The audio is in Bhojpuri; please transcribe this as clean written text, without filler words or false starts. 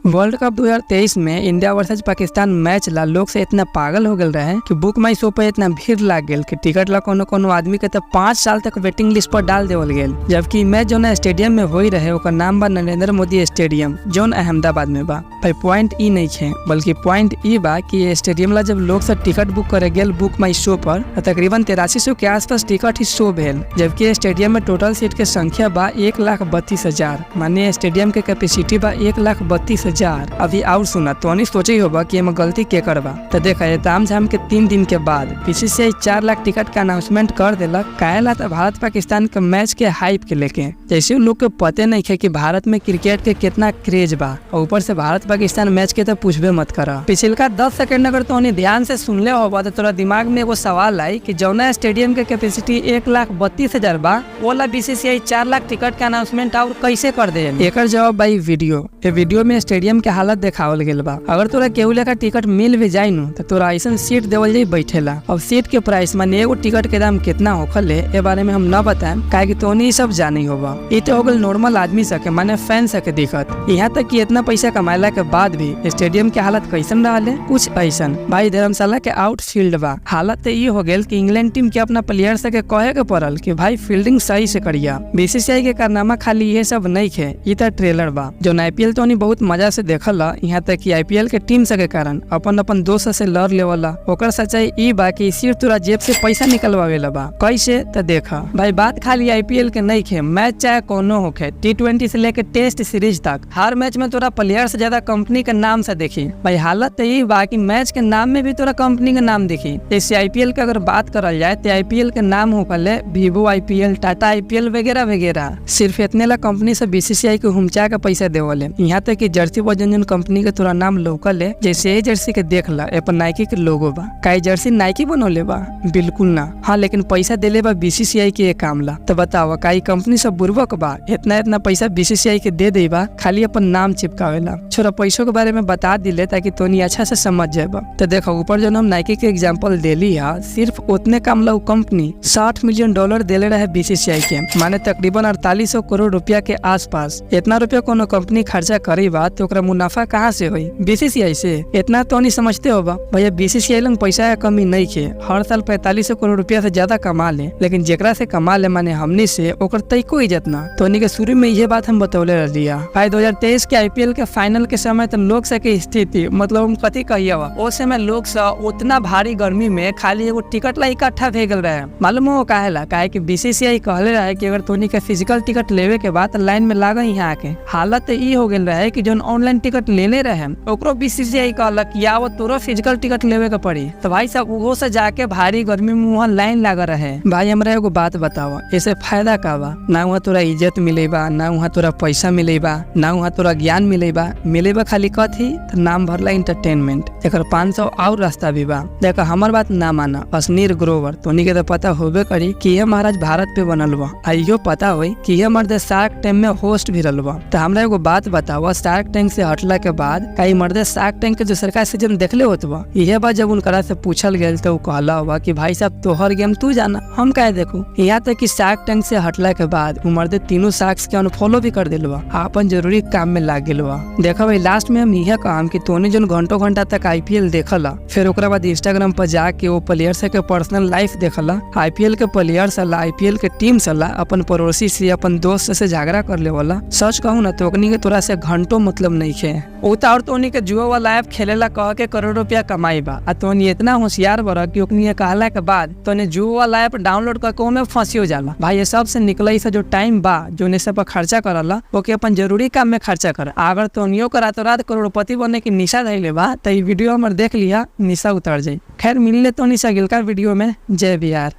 वर्ल्ड कप 2023 में इंडिया वर्सेस पाकिस्तान मैच ला लोग से इतना पागल हो गए रहे कि बुक माई शो पे इतना भीड़ लाग गया कि टिकट ला कोनो आदमी के तो 5 साल तक वेटिंग लिस्ट पर डाल देवल गया। जबकि मैच जो ना स्टेडियम में हो ही रहे ओकर नाम बा नरेंद्र मोदी स्टेडियम जोन अहमदाबाद में बा। भाई पॉइंट ई नहीं है बल्कि पॉइंट ई बा कि ये स्टेडियम ला जब लोग से टिकट बुक करे गए बुक माई शो पर तकरीबन 8300 के आसपास टिकट ही शो भेल। जबकि स्टेडियम में टोटल सीट के संख्या बा 1,32,000 माने स्टेडियम के कैपेसिटी बा 1,32,000। अभी और सुना तो नहीं सोचे होगा कि एमे गलती के करबा तो देखा ताम झाम के 3 दिन के बाद बीसीसीआई 4 लाख टिकट का अनाउंसमेंट कर देलक। काहेला तो भारत पाकिस्तान के मैच के हाइप के लेके जैसे लोग के पते नहीं है कि भारत में क्रिकेट के कितना क्रेज बा और ऊपर से भारत पाकिस्तान मैच के तो पूछबे मत करा। पिछलका 10 सेकंड अगर तो ध्यान से सुनले होगा तो तोरा दिमाग में एगो सवाल आई कि जौना स्टेडियम के कैपेसिटी 1,32,000 बा ओला बीसीसीआई 4 लाख टिकट का अनाउंसमेंट और कैसे कर दे। एकर जवाब भाई वीडियो में स्टेडियम के हालत देखावल गेल बा। अगर तोरा केहू लेखा टिकट मिल भी जाई नु तो तोरा ऐसा सीट देवल जाई बैठेला। अब सीट के प्राइस माने एगो टिकट के दाम कितना होखले ए बारे में हम न बताएं काहे कि तोनी सब जानी होगा। ई तो हो गल नॉर्मल आदमी सके माने फैन सके दिक्कत। यहाँ तक कि इतना पैसा कमाइला के बाद भी स्टेडियम के हालत कैसन रहले कुछ ऐसन। भाई धर्मशाला के आउटफील्ड बा हालत तो ये हो गेल कि इंग्लैंड टीम के अपना प्लेयर से के कहे के पड़ल कि भाई फील्डिंग सही से करिया। बीसीसीआई के कारनामा खाली ये सब नहीं है ये तो ट्रेलर बा जो आईपीएल तो बहुत मजा से देखल। यहाँ तक कि आईपीएल के टीम से के कारण अपन दोस्त से लड़ लेवला। ओकर सच्चाई ई बा कि सिर्फ तोरा जेब से पैसा निकलवावेला बा। कैसे तो देखा भाई बात खाली आईपीएल के नहीं है। मैच चाहे कोनो होखे T20 से लेके टेस्ट सीरीज तक हर मैच में तोरा प्लेयर से ज्यादा कंपनी के नाम से देखी। भाई हालत तो ई बा कि मैच के नाम में भी तोरा कंपनी के नाम देखी। जैसे आईपीएल के अगर बात करल जाए तो आईपीएल के नाम होखले वीवो आईपीएल टाटा आईपीएल वगैरह वगैरह। सिर्फ इतने ला कंपनी से बीसीसीआई को हुमचा के पैसा देवले। यहाँ तक कि जर्सी वजन कंपनी के तोरा नाम लोकल है जैसे ये जर्सी के देख ला अपन नाइकी के लोगो बा। काई जर्सी नाइकी बनौले बा बिल्कुल ना। हाँ लेकिन पैसा देले बा बीसीसीआई के काम ला। तो बताओ काई कंपनी सब बुर्बक बा इतना पैसा बीसीसीआई के दे बा खाली अपन नाम चिपकावेला। छोरा पैसों के बारे में बता दिले ताकि तोनी अच्छा से समझ जाएगा। तो देखो ऊपर जो हम नाइकी के एग्जाम्पल देली है सिर्फ उतने काम ला कंपनी $60 मिलियन देले रहे बीसीसीआई के माने तकरीबन 4800 करोड़ रुपया के आसपास। इतना रुपया कोनो कंपनी खर्चा करी बा तो ओकरा मुनाफा कहाँ से हुई बीसीसीआई से। इतना तो नहीं समझते होगा भैया बीसीसीआई लंग पैसा का कमी नहीं है। हर साल 4500 करोड़ रुपया से ज्यादा कमा ले लेकिन जेकरा से कमा ले माने हमनी से ओकर तैको इज्जत ना। तो के शुरू में ये बात हम बतौले रहिया। भाई 2023 के आईपीएल के फाइनल के समय तो लोग से के स्थिति मतलब हम कथी कहिए उस समय लोग से उतना भारी गर्मी में खाली एगो टिकट ला इकट्ठा भे गल रहे। मालूम हो काहेला काहे कि बीसीसीआई कहले रहे कि अगर तोनी के फिजिकल टिकट लेवे के बाद लाइन में लागा यहाँ आके। हालत तो ई हो गेल रहे कि जोन ऑनलाइन टिकट लेने रहे ओकरो बीसीसीआई कहलक या वो तोरो फिजिकल टिकट लेवे के पड़ी। तो भाई सब वो से जाके भारी गर्मी में वहाँ लाइन लगा रहे। भाई हमरा एगो बात बतावा ऐसे फायदा का बा ना वहाँ तोरा इज्जत मिलेबा ना वहाँ तोरा पैसा मिलेबा ना वहाँ तोरा ज्ञान मिलेबा खाली कथी तो नाम भरला इंटरटेनमेंट। एक 500 और रास्ता भी बा। देखो हमार बात ना माना असनीर ग्रोवर तोनी के तो पता होबे करी कि ये महाराज भारत पे बनल बा। आइयो पता होई कि ये मर्द शार्क टैंक में होस्ट भी रहल बा। तो हमरा एगो बात बतावा शार्क टैंक से हटला के बाद कई मर्द शार्क टैंक के जो सरकार सीजन देखले होत बा यह बात जब उनकरा से पूछल गेल तो कहला हुआ कि भाई साहब तोहर गेम तू जाना हम काहे देखू। यहाँ तक कि शार्क टैंक से हटला के बाद मर्द तीनों शार्क्स के अनफॉलो भी कर दिल बा अपन जरूरी काम में लाग गेल बा। देखा भाई लास्ट में हम यह काम कि तोने जो घंटा तक आईपीएल देखला फिर ओकरा बाद इंस्टाग्राम पर जाके वो प्लेयर से के पर्सनल लाइफ देखला। आईपीएल के प्लेयर सला आईपीएल के टीम सला अपन पड़ोसी से अपन दोस्त से झगड़ा कर ले वाला। सच कहूँ ना तो ओकनी के तोरा से घंटों मतलब नहीं है। और तोनी के जुआ वाला ऐप खेलेला कह के करोड़ रुपया कमाई बा आ तोनी इतना होशियार बड़ा कि ओकनी कहला के बाद तोने जुआ वाला ऐप डाउनलोड करके ओमे फंसियो जाला। भाई ये सब से निकले से जो टाइम बा जो ने सब खर्चा करला ओके अपन जरूरी काम में खर्चा कर। अगर तोनियो का रातों रात करोड़पति बनने की निशा धैले बा तो ये वीडियो हमर देख लिया निशा उतर जाये। खैर मिलले तो निशा गिलका वीडियो में। जय बिहार।